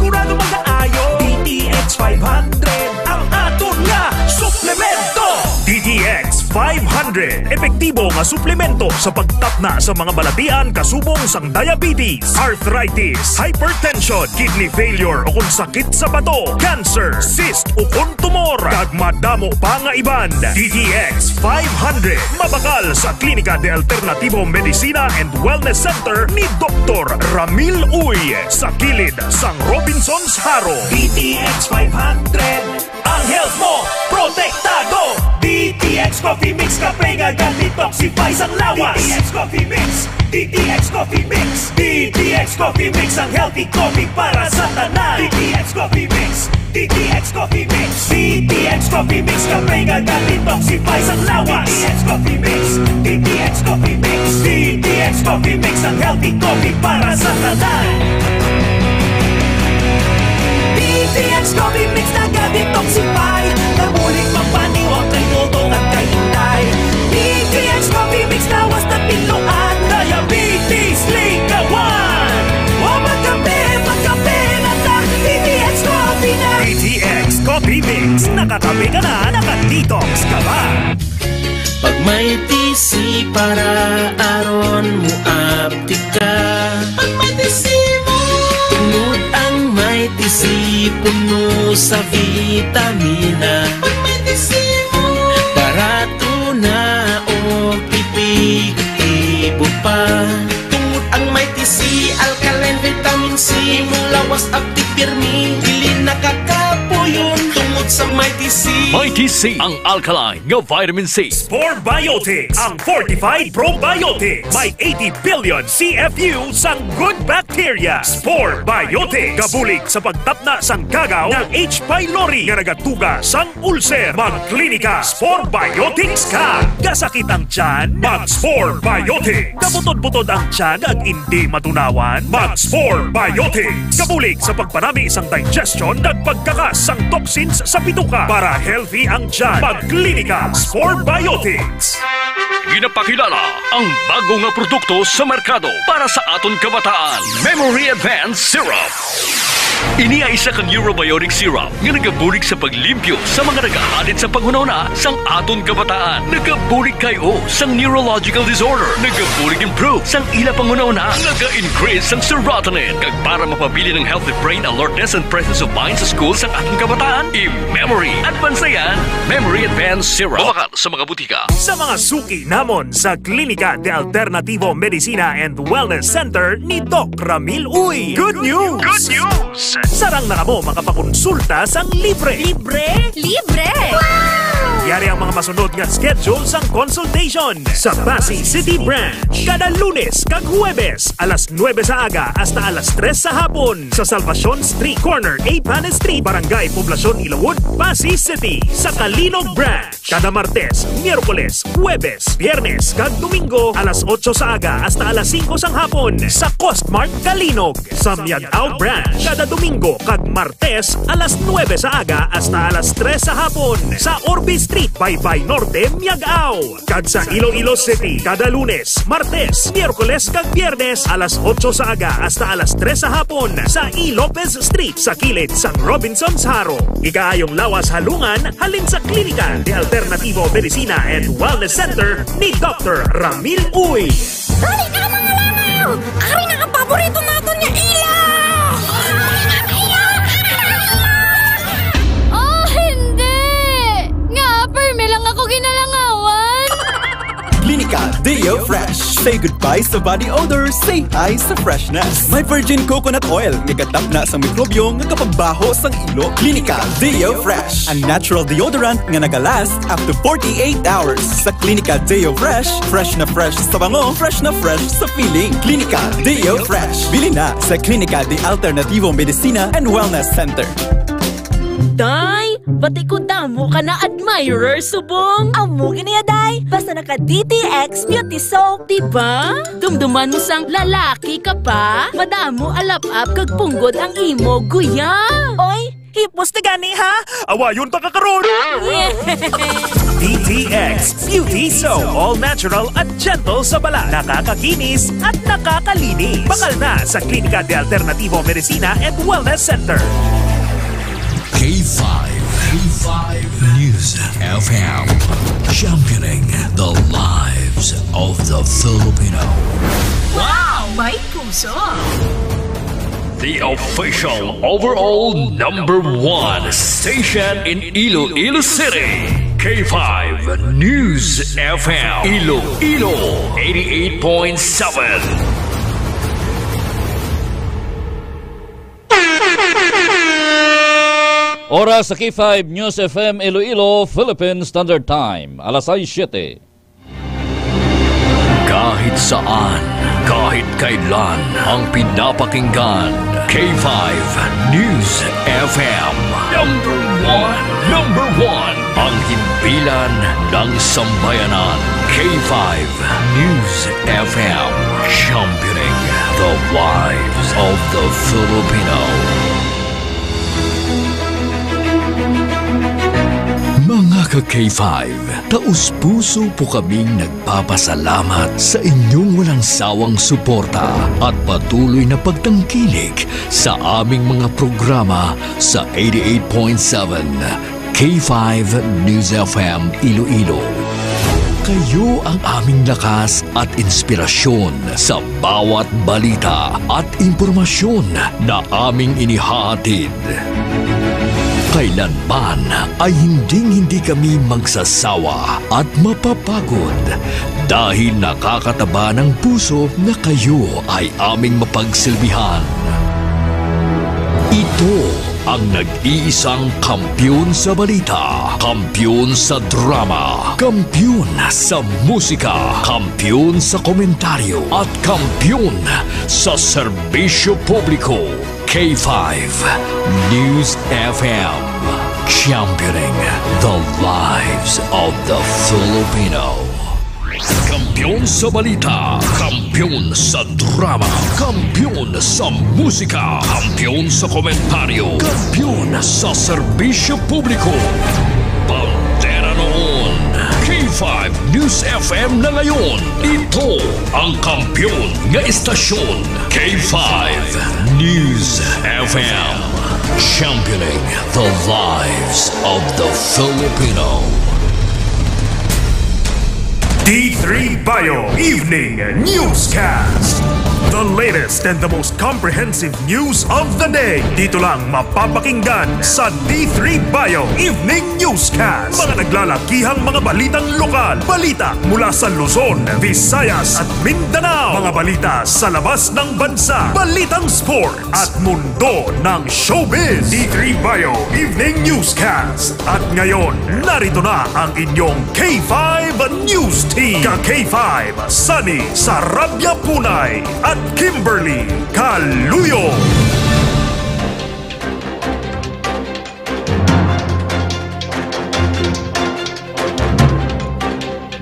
sigurado magkaayo. DTX 500 ang aton nga suplemento. DTX 500 epektibo nga suplemento sa pagtapna sa mga balatian kasubong sang diabetes, arthritis, hypertension, kidney failure o kung sakit sa bato, cancer, cyst o kung tumor, kag madamo pa nga iban. DTX 500 mabakal sa Klinika de Alternativo Medicina and Wellness Center ni Dr. Ramil Uy sa kilid sang Robinson's Haro. DTX 500 ang health mo protektado. DTX Coffee Mix kape nga detoxify sang lawas. DTX Coffee Mix, DTX Coffee Mix, DTX Coffee Mix ang healthy coffee para sa tanan. DTX Coffee Mix, DTX Coffee Mix, DTX Coffee Mix kape nga detoxify sang lawas. DTX Coffee Mix, DTX Coffee Mix, DTX Coffee Mix ang healthy coffee para sa tanan. DTX Coffee Mix nag-detoxify, namuling magpaniwag kay dudong at kay hinday. DTX Coffee Mix lawas na piluan, diabetes ligawan. O magkape na ta, DTX Coffee na. DTX Coffee Mix, nakakape ka na, nakadetox ka ba? Pag may TC para aron mo apti ka. Pag may TC mo, tungod ang may TC puno sa vitamina. Pag may TC mo, barato na o epektibo pa. Tungod ang may TC, alkaline vitamin C, mulawas apti pirmi, dili nakakapuyon tungod sa may TC. Mighty C, ang alkaline nga vitamin C. Spore Biotics, ang fortified probiotics. May 80 billion CFU sang good bacteria. Spore Biotics, kabulig sa pagtapna sang kagaw ng H. pylori nga nagatuga sang ulcer. Magklinika Spore Biotics ka. Kasakit ang tiyan, mag Spore Biotics. Kabutod-butod ang tiyan ag hindi matunawan, mag Spore Biotics. Kabulig sa pagpanami sang digestion at pagkakas sang toxins sa bituka para healthy ang tiyan. Magklinika Spore Biotics. Ginapakilala ang bago nga produkto sa merkado para sa aton kabataan. Memory Advanced Syrup. Ini ay isa ka neurobiotic syrup nga nagabulig sa paglimpyo sa mga nagahalit sa panghunahuna sang aton kabataan. Nagabulig kayo sang neurological disorder. Nagabulig improve sang ila panghunahuna. Naga-increase sang serotonin. Kag para mapabili ng healthy brain alertness and presence of mind sa school sang aton kabataan. I-Memory Advanced yan. Memory Advanced Syrup. Mabakal sa mga butika. Sa mga suki namon sa Klinika de Alternativo Medicina and Wellness Center ni Doc Ramil Uy. Good news! Good news! Sarang na mo makapakonsulta sang libre. Libre? Libre! Wow! Yari ang mga masunod nga schedule sang consultation sa Pasay City Branch. Kada Lunes kag Huwebes, alas 9 sa aga hasta alas 3 sa hapon. Sa Salvacion Street Corner, Pan Street, Barangay Poblacion, Ilawod, Pasay City. Sa Kalinog Branch, kada Martes, Miyerkules, Huwebes, Biyernes kag Domingo, alas 8 sa aga hasta alas 5 sang hapon. Sa Costmart Kalinog. Sa Miagao Branch, kada Domingo kag Martes, alas 9 sa aga hasta alas 3 sa hapon. Sa Orbe Street, Baybay Norte, Miagao. Kag sa Iloilo City, kada Lunes, Martes, Miyerkules kag Biyernes, alas 8 sa aga hasta alas 3 sa hapon. Sa E. Lopez Street, sa kilid sang Robinson's Haro. Ikaayong lawas halungan, halin sa Klinika de Alternativo Medicina and Wellness Center ni Dr. Ramil Uy. Dali ka mga lamaw! Ari na ang paborito natin niya ilaw! Oh, hindi! Nga, perme lang ako ginalangawan! Klinika Deo Fresh. Say goodbye sa body odor, say hi sa freshness. May virgin coconut oil nga gatap na sa mikrobyo nga kapagbaho sang ilo. Klinika Deo Fresh, ang natural deodorant nga nagalast up to 48 hours. Sa Klinika Deo Fresh na fresh sa bango, fresh na fresh sa feeling. Klinika Deo Fresh. Bili na sa Klinika de Alternativo Medicina and Wellness Center. Day, pati ko damo ka na admirer, subong. Amo gini day, basta naka DTX Beauty Soap, Diba? Dumduman mo sang lalaki ka pa. Madamo alap-ap kag punggod ang imo, guya. Oy, hipos na gani ha? Awayon pa kakaroon! Yeah. DTX Beauty Soap. All natural at gentle sa balat. Nakakakinis at nakakalinis. Bakal na sa Klinika de Alternativo Medicina and Wellness Center. K5 News FM, championing the lives of the Filipino. Wow! May puso! The official overall #1 station in Iloilo City. K5 News FM. Iloilo 88.7. Oras sa K5 News FM Iloilo, Philippine Standard Time, alas 7. Kahit saan, kahit kailan, ang pinapakinggan. K5 News FM. Number one, ang himpilan ng sambayanan. K5 News FM. Championing the lives of the Filipino. Mga ka-K5, taus-puso po kaming nagpapasalamat sa inyong walang sawang suporta at patuloy na pagtangkilik sa aming mga programa sa 88.7 K5 News FM Iloilo. Kayo ang aming lakas at inspirasyon sa bawat balita at impormasyon na aming inihahatid. Kailanman ay hindi kami magsasawa at mapapagod dahil nakakataba ng puso na kayo ay aming mapagsilbihan. Ito ang nag-iisang kampiyon sa balita, kampiyon sa drama, kampiyon sa musika, kampiyon sa komentaryo at kampiyon sa serbisyo publiko. K5 News FM, championing the lives of the Filipino. Kampiyon sa balita, kampiyon sa drama, kampiyon sa musika, kampiyon sa komentaryo, kampiyon sa serbisyo publiko. Pantera noon, K5 News FM na ngayon. Ito ang kampiyon nga istasyon. K5 News FM, championing the lives of the Filipino. D3 Bio Evening Newscast. The latest and the most comprehensive news of the day. Dito lang mapapakinggan sa D3 Bio Evening Newscast. Mga naglalakihang mga balitang lokal. Balita mula sa Luzon, Visayas at Mindanao. Mga balita sa labas ng bansa. Balitang sports at mundo ng showbiz. D3 Bio Evening Newscast. At ngayon, narito na ang inyong K5 News Team. Ka-K5, Sunny Sarabia Punay at Kimberly Caluyo.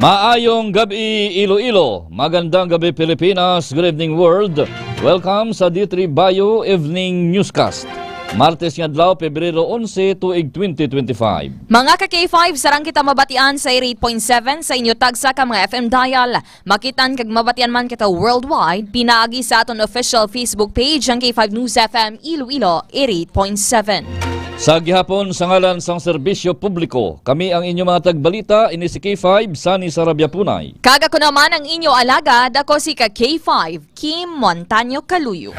Maayong gabi Iloilo, magandang gabi Pilipinas, good evening world. Welcome sa D3 Bio Evening Newscast. Martes nga adlaw, Pebrero 11, tuig 2025. Mga ka-K5, sarang kita mabatian sa 88.7 sa inyo tagsa ka mga FM dial. Makitan kag mabatian man kita worldwide, pinaagi sa aton official Facebook page ang K5 News FM Iloilo 88.7. Sa gihapon sa ngalan sang serbisyo publiko, kami ang inyo mga tagbalita, ini si K5, Sunny Sarabia Punay. Kaga ko naman ang inyo alagad, ako si ka-K5, Kim Montaño Caluyo.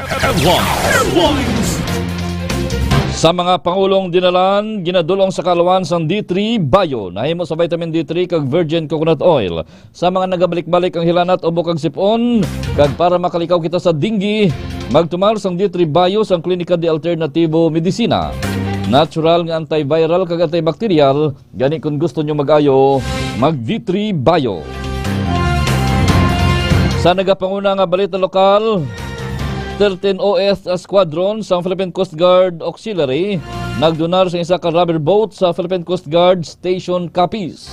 Sa mga pangulong dinalan, ginadulong sa kalawan sang D3 Bio, nahimo sa vitamin D3 kag virgin coconut oil. Sa mga nagabalik-balik ang hilanat o bukag sipon, kag para makalikaw kita sa dinggi, magtumal sang D3 Bio sang Klinika de Alternativo Medicina. Natural nga antiviral kag antibacterial, gani kung gusto nyo mag-ayo, mag D3 Bio. Sa nagapanguna nga balita lokal, 13 OS Squadron sa Philippine Coast Guard Auxiliary nagdonar sa isa ka rubber boat sa Philippine Coast Guard Station Capiz.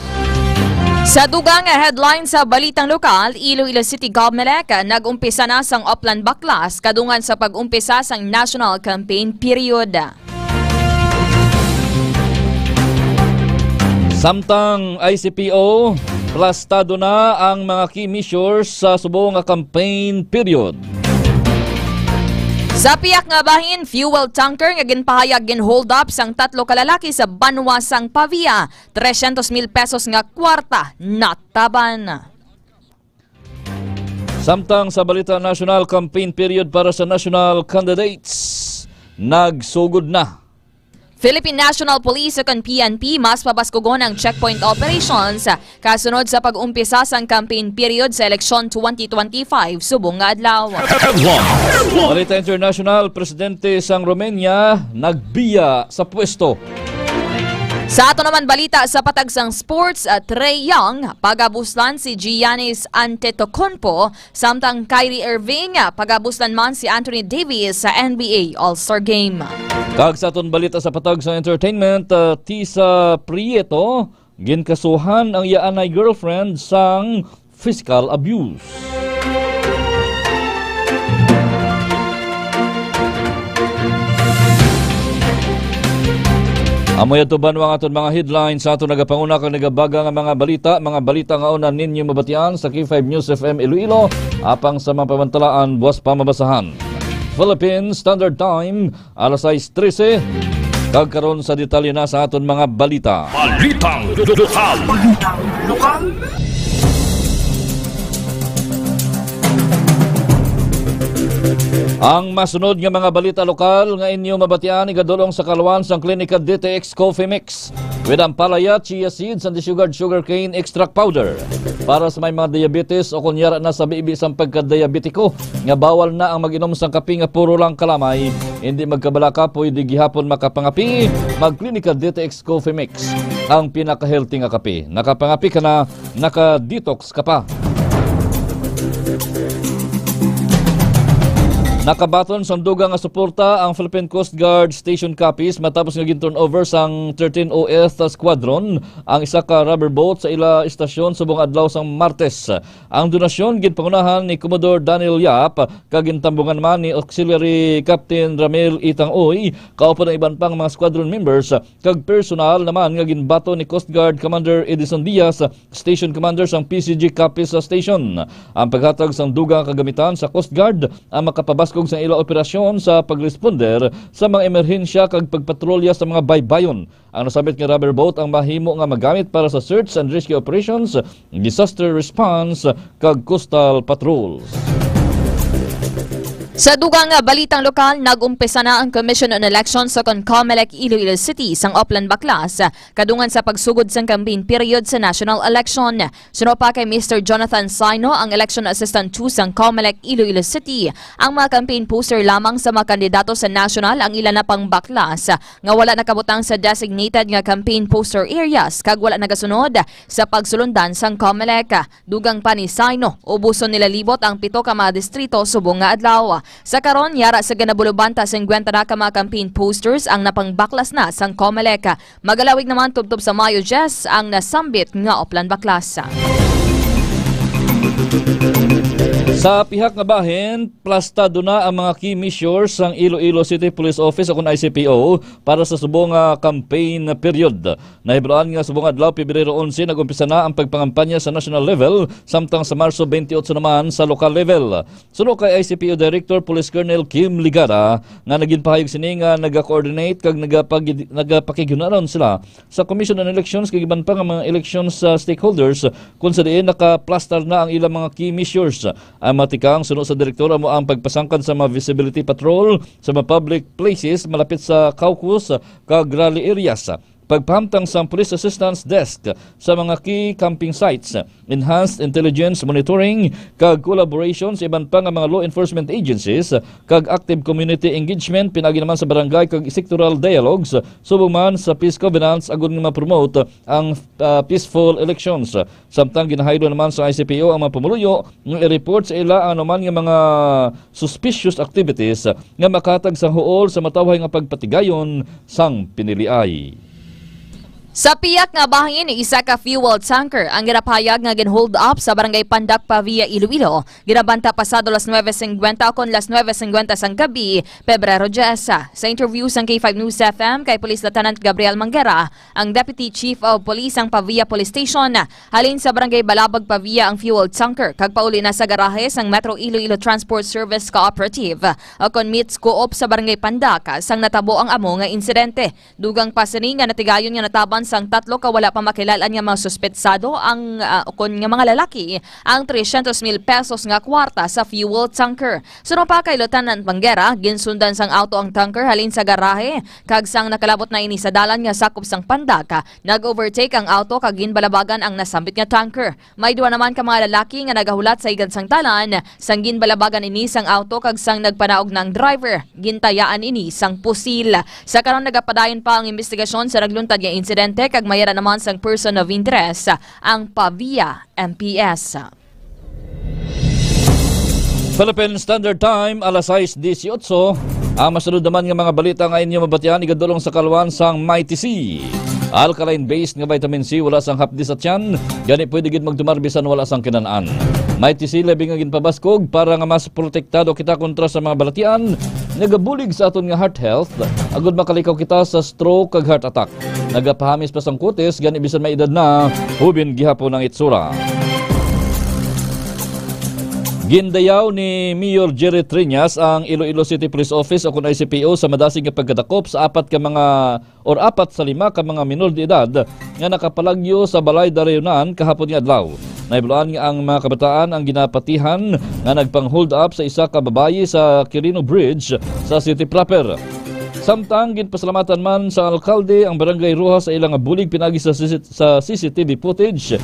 Sa dugang headline sa balitang lokal, Iloilo City Government nag-umpisa na sang Upland Baklas kadungan sa pag-umpisa sang national campaign period. Samtang ICPO, plastado na ang mga key measures sa subong nga campaign period. Sa piyak nga bahin, fuel tanker nga ginpahayag hold up sang 3 kalalaki sa Banwa sang Pavia, 300,000 pesos nga kwarta nataban. Samtang sa balita national campaign period para sa national candidates, nagsugod na. Philippine National Police ug PNP mas pabaskugon ang checkpoint operations kasunod sa pag-umpisa sang campaign period sa eleksyon 2025 subong nga adlaw. Balita international, presidente sang Romania nagbiya sa pwesto. Sa ato naman balita sa patagsang sports, Trae Young pagabuslan si Giannis Antetokounmpo, samtang Kyrie Irving pagabuslan man si Anthony Davis sa NBA All-Star Game. Kag sa aton balita sa patagsang entertainment, Tisa Prieto ginkasuhan ang yaanay girlfriend sang physical abuse. Amoy atuban ang aton mga headlines sa aton nagapanguna kang nagabaga nga mga balita nga una ninyo mabatian sa K5 News FM Iloilo apang sa mga pamantalaan buwas pamabasahan. Philippine Standard Time, alas 6:13. Kagkaroon sa detalye na sa aton mga balita. Balitang lokal. Ang masunod nga mga balita lokal nga inyo mabatian igadulong sa kaluan sang klinika DTX Coffee Mix with ang palaya, chia seeds, and sugarcane extract powder. Para sa may mga diabetes o kunyara na sa bibi sang pagka-diabetiko nga bawal na ang mag-inom sang kape nga puro lang kalamay, hindi magkabalaka pwede gihapon makapangapi, magklinika DTX Coffee Mix. Ang pinaka-healthy nga kape. Nakapangapi ka na, naka-detox ka pa. Nakabaton sa duga nga suporta ang Philippine Coast Guard Station Capiz matapos nga gin-turnover sang 13OF Squadron ang isa ka rubber boat sa ila istasyon subong adlaw sang Martes. Ang donasyon ginpangunahan ni Commodore Daniel Yap kag gintambungan man ni Auxiliary Captain Ramel Itang-Oy kaupo ng iban pang mga squadron members kag personal naman nga ginbato ni Coast Guard Commander Edison Diaz, Station Commander sang PCG Capiz Station. Ang paghatag sang dugang kagamitan sa Coast Guard ang makapabas kung sa ilo operasyon sa pagresponder sa mga emerhensya kag pagpatrolya sa mga baybayon. Ang nasabit nga rubber boat ang mahimo nga magamit para sa search and rescue operations, disaster response kag coastal patrols. Sa dugang balitang lokal, nag-umpisa na ang Commission on Elections sa COMELEC Iloilo City sang Oplan Baklas, kadungan sa pagsugod sang campaign period sa national election. Suno pa kay Mr. Jonathan Saino, ang Election Assistant 2 sang COMELEC Iloilo City. Ang mga campaign poster lamang sa mga kandidato sa national ang ilan na pang baklas nga wala nakabutang sa designated nga campaign poster areas kag wala nagasunod sa pagsulundan sang COMELEC. Dugang pa ni Saino, ubuson nila libot ang 7 ka mga distrito subong nga adlaw. Sa karon, yara sa ganabulubanta 50 na ka mga campaign posters ang napangbaklas na sang COMELEC. Magalawig naman tubtob sa Mayo 10 ang nasambit nga Oplan Baklas. Sa pihak nga bahin, plastado na ang mga key measures sang Iloilo City Police Office o ICPO para sa subong campaign period. Nahibroan nga subong adlaw Pebrero 11 nagumpisa na ang pagpangampanya sa national level, samtang sa Marso 28 naman sa local level. Suno kay ICPO Director Police Colonel Kim Ligara nga naginpahayag sini nga naga-coordinate kag nagapakighunaron sila sa Commission on Elections kag iban pa nga mga elections stakeholders kung sa diin naka-plaster na ang ilang mga key measures. Ang matikang suno sa direktora mo ang pagpasangkad sa mga visibility patrol sa mga public places malapit sa caucus kag rally areas. Pagpahamtang sa Police Assistance Desk sa mga key camping sites, enhanced intelligence monitoring kag collaboration sa iban pa nga mga law enforcement agencies kag active community engagement pinagi naman sa barangay kag sectoral dialogues subong man sa peace covenants agon nga ma-promote ang peaceful elections. Samtang ginahaylo naman sa ICPO ang mga pumuluyo nga i-report sa ila ang naman nga mga suspicious activities nga makatag sa huol sa matawhay nga pagpatigayon sang piniliay. Sa piyak nga bahin, isa ka fuel tanker ang ginapayag nga ginhold up sa barangay Pandak Pavia, Iloilo. Ginabanta pasado las 9:50 kon las 9:50 sang gabi, Pebrero 10. Sa interview sang K5 News FM kay Police Lieutenant Gabriel Manguera, ang Deputy Chief of Police ang Pavia Police Station, halin sa barangay Balabag Pavia ang fuel tanker kag pauli na sa garahe sang Metro Iloilo Transport Service Cooperative. Kon meets co-op sa barangay Pandak sang natabo ang amo nga insidente. Dugang pasani nga natigayon nga nataban sang tatlo ka wala pa makilalan nga mga suspetsado ang kon nga mga lalaki ang 300,000 pesos nga kwarta sa fuel tanker. Sunod pa kay Lieutenant Manguera, ginsundan sang auto ang tanker halin sa garahe kag sang nakalabot na ini sa dalan nga sakop sang Pandaka, nag-overtake ang auto kag ginbalabagan ang nasambit nga tanker. May duwa naman ka mga lalaki nga nagahulat sa igad sang dalan sang ginbalabagan ini sang auto kag sang nagpanaog ng driver, gintayaan ini sang pusil. Sa karon nagapadayon pa ang investigasyon sa nagluntad nga insidente kag mayara naman sang person of interest ang Pavia MPS. Philippine Standard Time, alas 6:18. Ang masunod naman nga mga balita nga inyo mabatian igadulong sa kalwan sang Mighty C. Alkaline-based nga vitamin C wala sang hapdi sa tiyan, gani pwede gid magdumarbisan wala sang kinanaan. Mighty C labi nga ginpabaskog para nga mas protektado kita kontra sa mga balatian, nagabulig sa aton nga heart health, agud makalikaw kita sa stroke kag heart attack. Nagapahamis pa sang kutis, gani bisan may edad na, hubin gihapon ang itsura. Gindayaw ni Mayor Jerry Triñas ang Iloilo City Police Office o kun ICPO sa madasig nga pagkadakop sa 4 sa 5 ka mga minor de edad nga nakapalagyo sa balay Darayunan kahapon nga adlaw. Naibloan nga ang mga kabataan ang ginapatihan nga nagpang-hold up sa isa ka babayi sa Quirino Bridge sa city proper. Samtang ginpasalamatan man sa alkalde ang Barangay Rojas sa ilang bulig pinagi sa CCTV footage.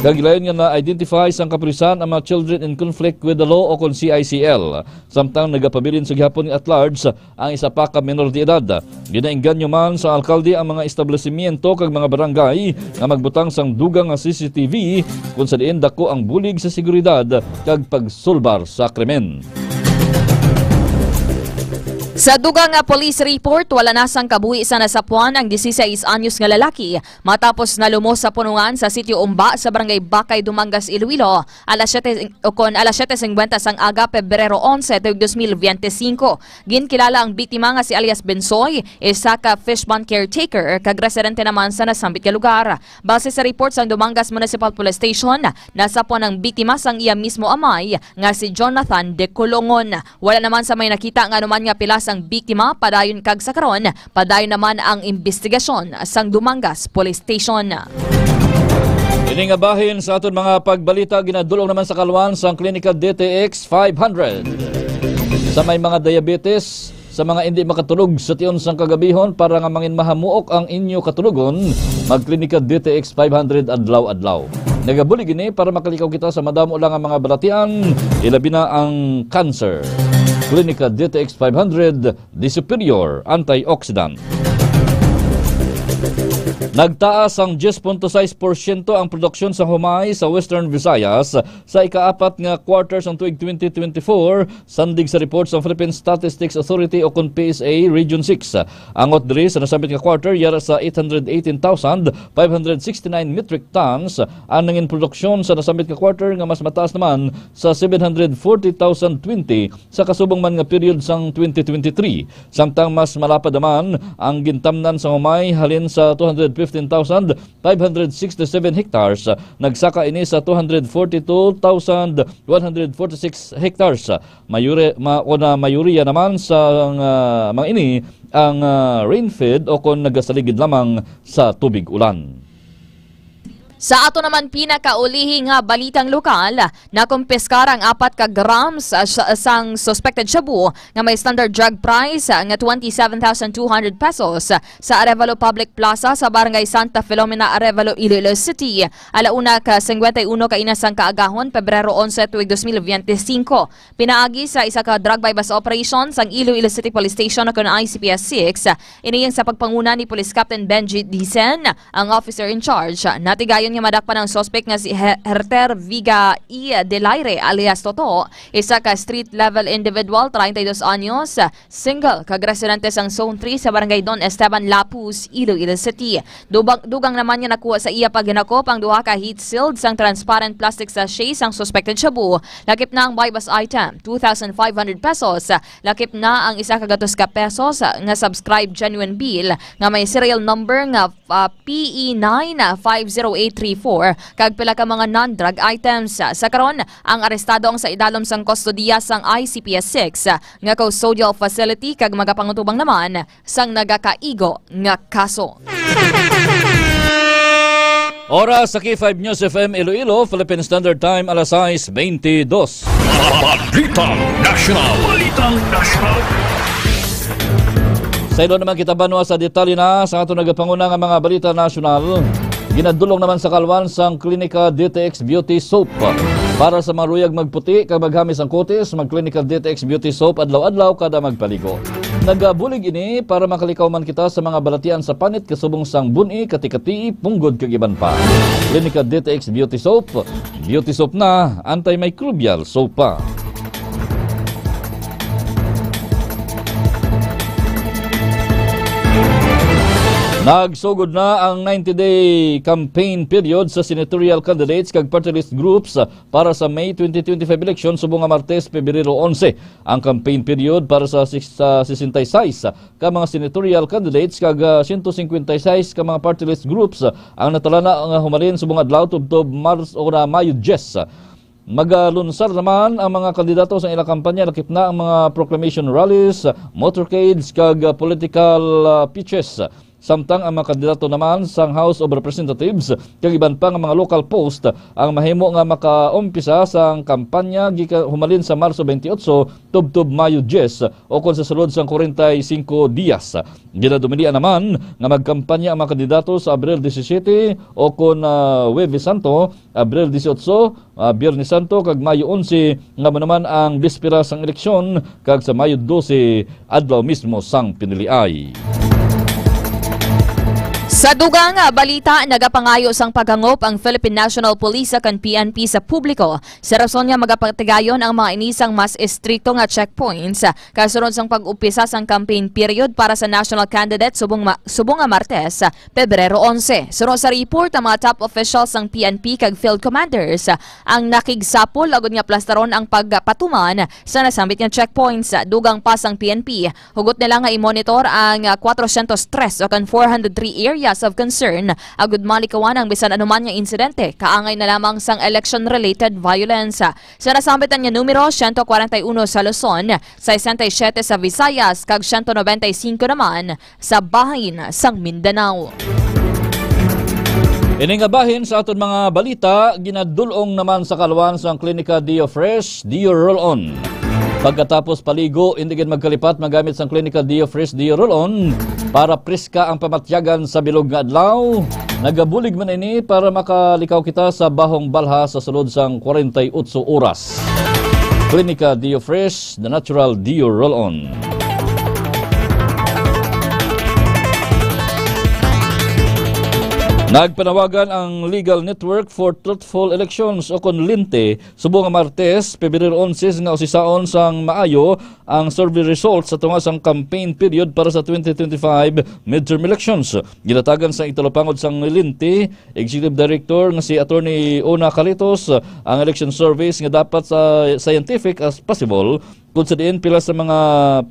Kagilayon nga na-identify sang kapulisan ang mga children in conflict with the law o kon CICL. Samtang nagapabilin sa gihapon at large ang isa pa ka minor de edad. Ginaingganyo man sa alkalde ang mga establishmento kag mga barangay nga magbutang sang dugang nga CCTV kung sa diin dako ang bulig sa seguridad kag pagsulbar sa krimen. Sa dugang nga police report, wala na sang kabuhi sa nasapuan ang 16 anyos nga lalaki matapos nalumos sa punungan sa sitio Umba sa barangay Bakay, Dumangas, Iloilo alas 7:50 sang aga Pebrero 11, 2025. Ginkilala ang biktima nga si alias Bensoy, isa ka fish pond caretaker kag residente naman sa nasambit nga lugar. Base sa report sang Dumangas Municipal Police Station, nasapuan ang biktima sang iya mismo amay nga si Jonathan de Colongon. Wala naman sa may nakita nga anuman nga pilas ang biktima, padayon kag sa karon, padayon naman ang investigasyon sang Dumangas Police Station. Ini nga bahin sa aton mga pagbalita ginadulong naman sa kalwan sang klinika DTX 500. Sa may mga diabetes, sa mga hindi makatulog sa tion sang kagabihon para nga mangin mahamuok ang inyo katulugon, magklinika DTX 500 adlaw-adlaw. Nagabulig ini para makalikaw kita sa madamo lang ang mga balatian, ilabi na ang cancer. Klinika DTX 500, the superior antioxidant. Nagtaas ang 10.6% ang produksyon sa humay sa Western Visayas sa ika-4 nga quarters ng tuig 2024, sandig sa report sa Philippine Statistics Authority o PSA Region 6. Angot diri sa nasambit nga quarter yara sa 818,569 metric tons ang nangin produksyon sa nasambit nga quarter nga mas mataas naman sa 740,020 sa kasubong man nga period sang 2023. Samtang mas malapad naman ang gintamnan sa humay halin sa 215,567 hectares. Nagsaka ini sa 242,146 hectares. Mayuriya naman sa mga ini ang rainfed o kung nagasaligid lamang sa tubig ulan. Sa ato naman pinakaulihi nga balitang lokal, nakumpiskar ang 4 ka grams sang suspected shabu nga may standard drug price nga 27,200 pesos sa Arevalo Public Plaza sa Barangay Santa Filomena, Arevalo, Iloilo City. Alauna ka 51 ka inasang kaagahon, Pebrero 11, 2025. Pinaagi sa isa ka drug bypass operation sang Iloilo City Police Station o ICPS 6. Iniyang sa pagpanguna ni Police Captain Benji Dicen, ang officer in charge. Natigayon nga madakpan ang suspect nga si Herter Viga E. Delaire alias Toto, isa ka street-level individual, 32 anyos, single, kag residente sang Zone 3 sa Barangay Don Esteban Lapus, Iloilo City. Dugang naman niya nakuha sa iya paghinakop ang duha ka heat sealed sang transparent plastic sachet sang suspected shabu. Lakip na ang buy-bus item, 2,500 pesos. Lakip na ang isa kagatos ka pesos nga subscribe genuine bill nga may serial number nga PE9-50834 kag pila ka mga non-drug items. Sa karon, ang arestado ang sa idalom sang kustodiya sang ICPS 6 nga custodial facility kag magapangutubang naman sang nagakaigo nga kaso. Oras sa K5 News FM Iloilo, Philippine Standard Time, alas 6:22. Balitang National. Balitang National. Sa ilo naman kita banwa sa detalye na sa ato nagapanguna nga mga balita nasyonal. Ginadulong naman sa kalwan sang Klinika DTX Beauty Soap. Para sa maruyag magputi kag maghamis ang kutis, mag-Klinika DTX Beauty Soap adlaw-adlaw kada magpaligo. Nagabulig ini para makalikaw man kita sa mga balatian sa panit kasubong sang buni, katikati, punggod kag iban pa. Klinika DTX Beauty Soap. Beauty soap na, antimicrobial soap pa. Nagsugod na ang 90-day campaign period sa senatorial candidates kag party list groups para sa May 2025 election subong nga Martes, Pebrero 11. Ang campaign period para sa 66 ka mga senatorial candidates kag 156 ka mga party list groups ang natalana nga humalin subong adlaw tubtob Mars o Mayo 10. Magalunsar naman ang mga kandidato sa ilang kampanya, lakip na ang mga proclamation rallies, motorcades kag political pitches. Samtang ang mga kandidato naman sa House of Representatives kag iban pa nga mga local post ang mahimo nga makaumpisa sa kampanya humalin sa Marso 28 tubtob Mayo 10 o kon sa sulod sang 45 dias. Ginadumilian naman nga magkampanya ang mga kandidato sa Abril 17 o kon Huwebes Santo, Abril 18, Biyernes Santo kag Mayo 11 nga naman ang bispera sang eleksyon kag sa Mayo 12 adlaw mismo sang piniliay. Sa dugang balita, nagapangayo sang paghangop ang Philippine National Police kan PNP sa publiko. Sa rason nga magapatigayon ang mga inisang mas estrikto nga checkpoints kasunod sang pag-upisa sang campaign period para sa national candidate subong nga Martes, Pebrero 11. Sunod sa report ang mga top officials sang PNP kag field commanders ang nakigsapol agud nga plastaron ang pagpatuman sa nasambit nga checkpoints. Dugang pa sang PNP, hugot nila nga i-monitor ang 403 o kan 403 areas of concern agud malikawan ang bisan anuman nga insidente kaangay na lamang sang election-related violence. Sa nasambitan nga numero 141 sa Luzon, 67 sa Visayas kag 195 naman sa bahin sang Mindanao. Ini nga bahin sa aton mga balita, ginadulong naman sa kalwan sang Klinika Dio Fresh, Dio Roll-On. Pagkatapos paligo, hindi gid magkalipat magamit sang Klinika Dio Fresh, Dio Roll-On para preska ang pamatyagan sa bilog nga adlaw. Nagabulig man ini para makalikaw kita sa bahong balha sa sulod sang 48 oras. Klinika Dio Fresh, the natural Dio Roll-On. Nagpanawagan ang Legal Network for Truthful Elections o kon LINTE subong nga Martes, Pebrero 11 nga usisaon sang maayo ang survey results sa tunga sang campaign period para sa 2025 midterm elections. Ginatagan sa italopangod sang LINTE Executive Director nga si Attorney Ona Calitos ang election surveys nga dapat sa scientific as possible kung sa diin pila sa mga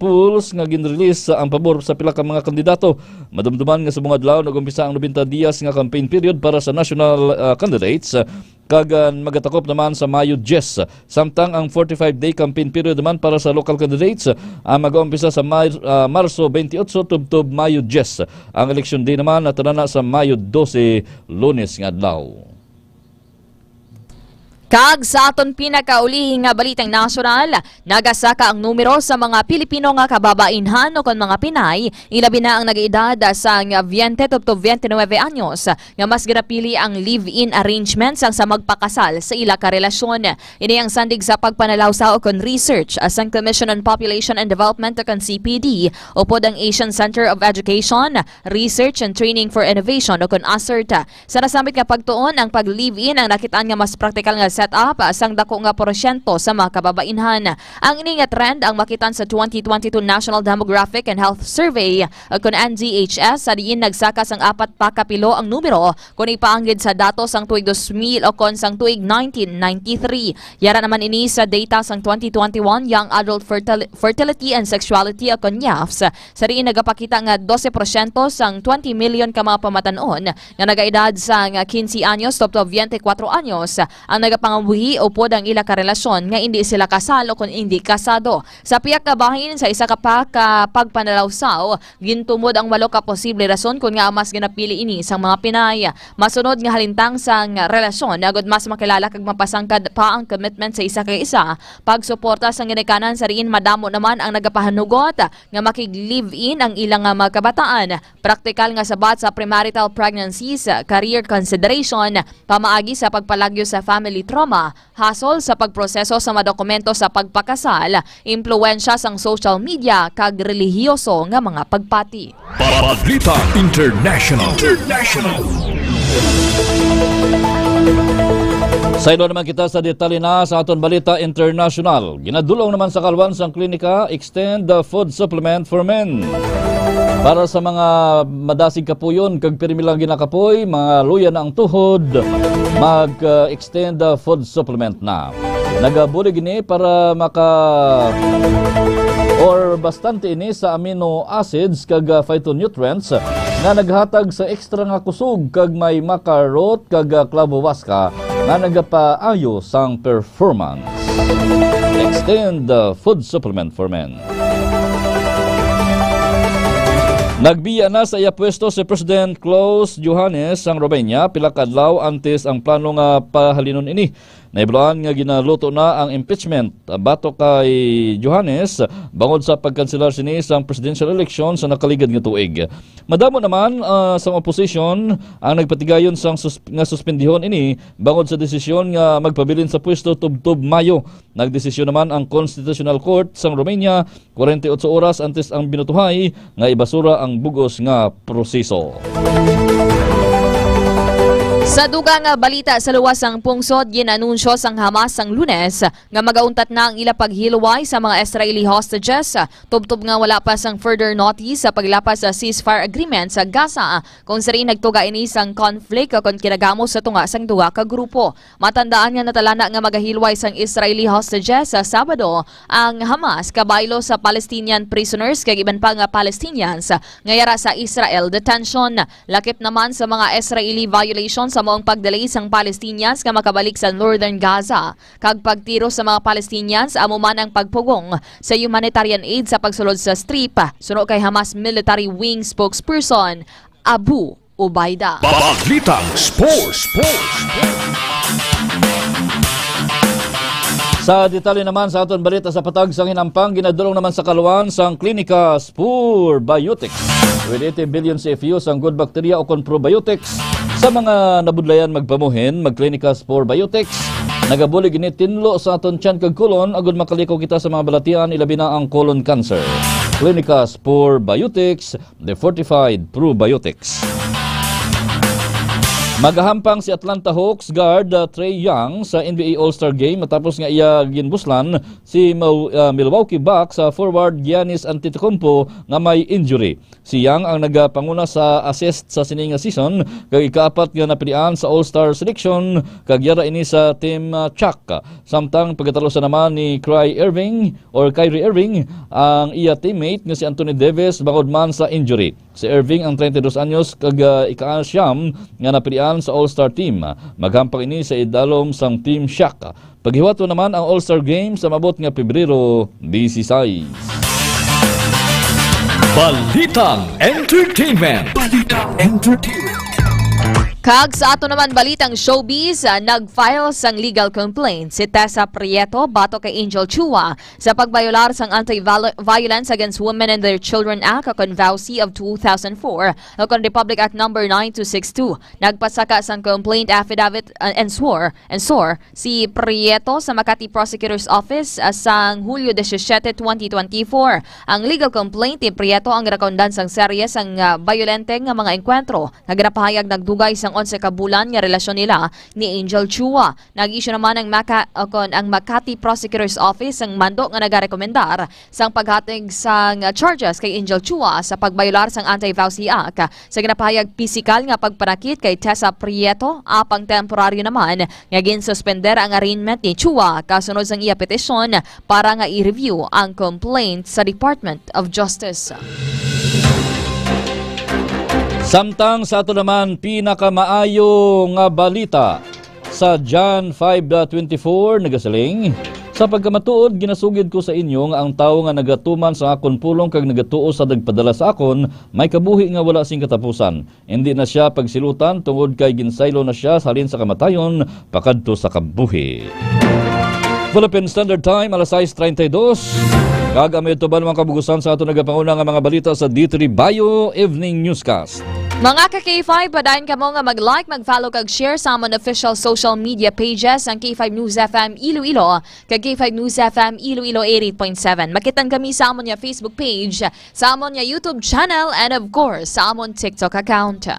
polls nga ginrelease ang pabor sa pila ka mga kandidato. Madumduman nga sa mga adlaw nagumpisa ang 90 dias nga campaign period para sa national candidates kag magatakop naman sa Mayo 10. Samtang ang 45-day campaign period naman para sa local candidates mag-uumpisa sa Marso 28 tubtob Mayo 10. Ang election day naman natanana sa Mayo 12 Lunes nga adlaw. Kag sa aton pinakaulihing nga balitang nasyonal, nagasaka ang numero sa mga Pilipino nga kababainhan o kon mga Pinay, ilabi na ang nag-edad sa 20 to 29 anyos nga mas ginapili ang live-in arrangements ang sa magpakasal sa ila ka relasyon. Ini ang sandig sa pagpanalaw sa o kon research asang Commission on Population and Development o kon CPD o pod ang Asian Center of Education, Research and Training for Innovation o kon ASERT. Sa nasambit nga pagtuon ang pag-live-in ang nakitaan nga mas praktikal nga set-up asang dako nga porsyento sa mga kababainhan. Ang ini nga trend ang makitan sa 2022 National Demographic and Health Survey kon NDHS sa diin nagsaka sang 4 pa kapilo ang numero kung ipaanggid sa datos sang tuig 2000 o kon sang tuig 1993. Yara naman ini sa data sang 2021 Young Adult Fertility and Sexuality o kon YAFS. Sa diin nagapakita nga 12% sang 20 million ka mga pamatanon nga nagaedad sang 15 anyos to 24 anyos ang nagapangabuhi o pod ang ila ka relasyon nga hindi sila kasal o kung hindi kasado. Sa piyak ka bahin sa isa ka pa ka pagpanalawsaw, gintumod ang 8 ka posible rason kung nga mas ginapili ini sang mga Pinay. Masunod nga halintang sang relasyon, agad mas makilala kag mapasangkad pa ang commitment sa isa kay isa. Pagsuporta sang ginikanan sa riin madamo naman ang nagapahanugot nga makig-live-in ang ilang mga kabataan. Praktikal nga sabat sa premarital pregnancies, career consideration, pamaagi sa pagpalagyo sa family trauma, hasol sa pagproseso sa mga dokumento sa pagpakasal, impluwensya sang social media kag relihiyoso nga mga pagpati. Balita International. Saylo naman kita sa detalye na sa aton balita international. Ginadulong naman sa kalwan sang klinika extend the food supplement for men. Para sa mga madasig kapuyon, kag pirmilang ginakapoy, mga luya na ang tuhod, mag-extend the food supplement na. Nagabulig ini para bastante ini sa amino acids kag phytonutrients nga naghatag sa ekstra nga kusog kag may makarot kag clavovaska nga nagapaayo sang performance. Extend the food supplement for men. Nagbiya na sa iya pwesto si President Klaus Johannes sang Romania pila ka adlaw antes ang plano nga pahalinon ini. Naibloan nga ginaluto na ang impeachment bato kay Johannes bangod sa pagkanselar sini sa presidential election sa nakaligad nga tuig. Madamo naman sa opposition ang nagpatigayon sang suspendihon ini bangod sa desisyon nga magpabilin sa pwesto tubtob Mayo. Nagdesisyon naman ang Constitutional Court sang Romania 48 oras antes ang binutuhay nga ibasura ang bugos nga proseso. Sa dugang balita sa luwas ang pungsod, ginanunsyo sang Hamas sang Lunes nga magauntat na ang ila paghilway sa mga Israeli hostages. Tubtob nga wala pa sang further notice sa paglapas sa ceasefire agreement sa Gaza kung sari nagtuga ini sang conflict kung kinagamos sa tunga sang duwa ka grupo. Matandaan nga natalana nga magahilway sang Israeli hostages sa Sabado ang Hamas kabaylo sa Palestinian prisoners kag iban pa nga Palestinians nga yara sa Israel detention. Lakip naman sa mga Israeli violations sa moong pagdelay sang Palestinians nga makabalik sa northern Gaza. Kag pagtiro sa mga Palestinians amo man ang pagpugong sa humanitarian aid sa pagsulod sa strip. Suno kay Hamas military wing spokesperson Abu Ubaida. Balitang Sports. Sa detalye naman sa aton balita sa patag sang hinampang, ginadulong naman sa kaluan sang klinika Spur Biotics. With 80 billion CFUs ang good bacteria o kon probiotics. Sa mga nabudlayan magpamuhin, magklinika Spur Biotics. Nagabulig ini tinlo sa aton tiyan kag kolon agud makaliko kita sa mga balatian ilabi na ang colon cancer. Klinika Spur Biotics, the fortified probiotics. Magahampang si Atlanta Hawks guard Trae Young sa NBA All-Star Game matapos nga iya ginbuslan si Milwaukee Bucks sa forward Giannis Antetokounmpo nga may injury. Si Young ang nagapanguna sa assist sa sininga season kag ikaapat nga napilian sa All-Star selection kag yara ini sa team Chuck. Samtang pagkatalo sa naman ni Kyrie Irving ang iya teammate nga si Anthony Davis bangod man sa injury. Si Irving ang 32 anyos kag ika-siyam nga napilian sa All-Star team. Maghampang ini sa idalom sang Team Shaq. Paghiwato naman ang All-Star Game sa mabot nga Pebrero 16. Balitang Entertainment. Kag sa ato naman balitang showbiz, nag-file sang legal complaint si Tessa Prieto bato kay Angel Chua sa pagbayolar sang Anti-Violence Against Women and Their Children Act o VAUSI of 2004 o Republic Act No. 9262. Nagpasaka sang complaint affidavit and swore si Prieto sa Makati Prosecutor's Office sang Hulyo 17, 2024. Ang legal complaint ni Prieto ang rakondan sang serye sang violente nga mga enkwentro. Nagrapahayag nagdugay sang 11 ka bulan nga relasyon nila ni Angel Chua. Nag-issue naman ang Makati Prosecutor's Office ang mando nga nagarekomendar sang paghatig sang charges kay Angel Chua sa pagbayolar sang Anti-VAUSI Act. Sa ginapahayag pisikal nga pagpanakit kay Tessa Prieto, apang temporaryo naman nga ginsuspender ang arraignment ni Chua kasunod sang iya petisyon para nga i-review ang complaint sa Department of Justice. Samtang sa ato naman pinakamaayo nga balita sa John 5:24 nagasaling, sa pagkamatuod ginasugid ko sa inyo nga ang tawo nga nagatuman sa akon pulong kag nagatuo sa dagpadala sa akon may kabuhi nga wala sing katapusan. Hindi na siya pagsilutan tungod kay ginsaylo na siya halin sa kamatayon pakadto sa kabuhi. Philippine Standard Time, alas 6:32. Kagamay ito ba naman kabugusan sa ato nagapanguna nga mga balita sa D3 Bayo Evening Newscast. Mga ka-K5, padayon ka mo nga mag-like, mag-follow kag share sa amon official social media pages ang K5 News FM Iloilo kag K5 News FM Iloilo 88.7. Makitan kami sa amon nga Facebook page, sa amon nga YouTube channel, and of course, sa amon TikTok account.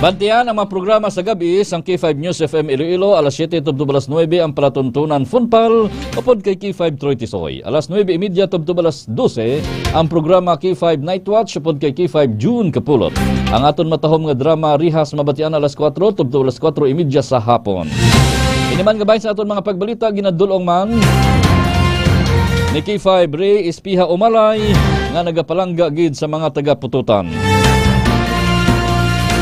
Bantiyan ang mga programa sa gabi sa K5 News FM Iloilo, alas 7 tubto alas 9 ang palatuntunan Funpal upod kay K5 Troy Tisoy. Alas 9:30 tubto alas 12 ang programa K5 Night Watch upod kay K5 June Kapulot. Ang aton matahom nga drama Rihas mabatian alas 4 tubto alas 4:30 sa hapon. Iniman gabay sa aton mga pagbalita ginadulong man ni K5 Ray Espiha Umalay nga nagapalangga gid sa mga taga-pututan.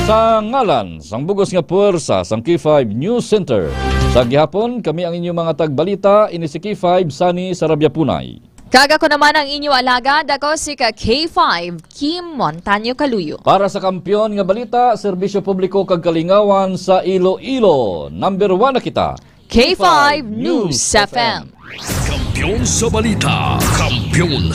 Sa ngalan sang bugos nga puwersa sang K5 News Center, sa gihapon kami ang inyong mga tagbalita ini si K5 Sani Sarabia Punay. Kaga ko naman ang inyo alagad, ako si K5 Kim Montaño Caluyo. Para sa kampiyon nga balita, serbisyo publiko kag kalingawan sa Iloilo, number 1 na kita. K5 News FM. Kampiyon sa balita, kampiyon